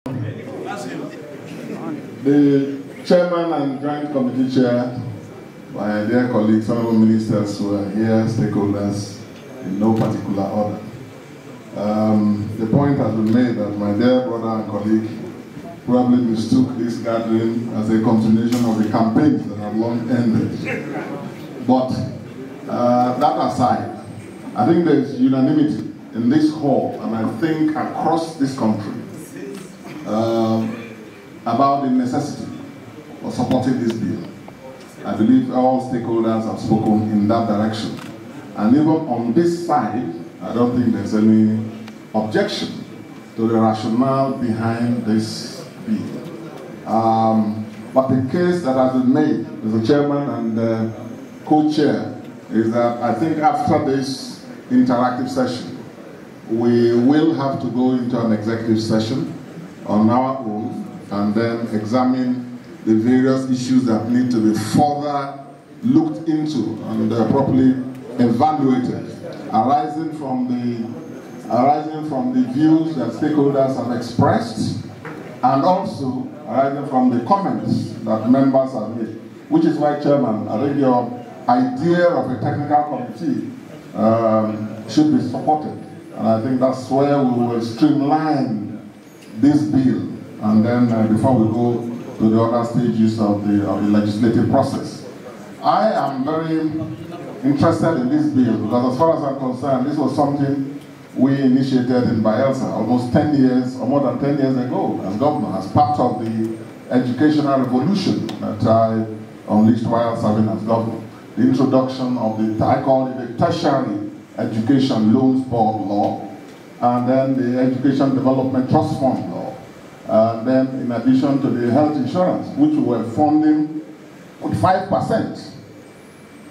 The chairman and joint committee chair, my dear colleagues, honorable ministers who are here, stakeholders, in no particular order. The point has been made that my dear brother and colleague probably mistook this gathering as a continuation of the campaigns that have long ended. But that aside, I think there's unanimity in this hall, and I think across this country, about the necessity of supporting this bill. I believe all stakeholders have spoken in that direction. And even on this side, I don't think there's any objection to the rationale behind this bill. But the case that has been made as the chairman and co-chair is that I think after this interactive session, we will have to go into an executive session on our own and then examine the various issues that need to be further looked into and properly evaluated, arising from the views that stakeholders have expressed, and also arising from the comments that members have made. Which is why, Chairman, I think your idea of a technical committee should be supported, and I think that's where we will streamline this bill, and then before we go to the other stages of the legislative process. I am very interested in this bill because, as far as I'm concerned, this was something we initiated in Bayelsa almost 10 years, or more than 10 years ago, as governor, as part of the educational revolution that I unleashed while serving as governor. The introduction of the, I call it the Tertiary Education Loans Board Law, and then the Education Development Trust Fund Law. And then, in addition to the health insurance, which we were funding with 5%.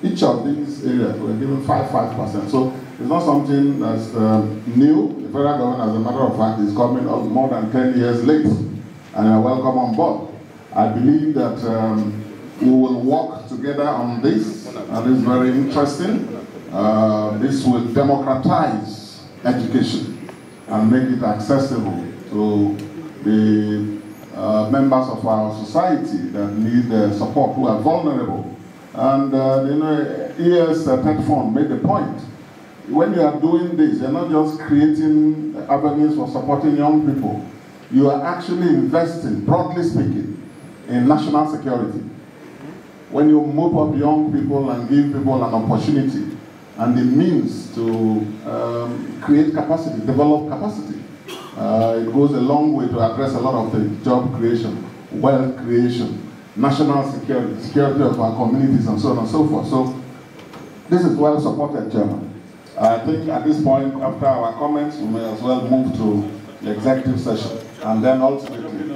Each of these areas were given 5%. So it's not something that's new. The federal government, as a matter of fact, is coming up more than 10 years late, and I welcome on board. I believe that we will work together on this, and it's very interesting. This will democratize education and make it accessible to the members of our society that need support, who are vulnerable. And ES Tech Fund made the point. When you are doing this, you're not just creating avenues for supporting young people. You are actually investing, broadly speaking, in national security. When you move up young people and give people an opportunity and the means to create capacity, develop capacity, it goes a long way to address a lot of things: job creation, wealth creation, national security, security of our communities, and so on and so forth. So this is well supported, Chairman. I think at this point, after our comments, we may as well move to the executive session, and then ultimately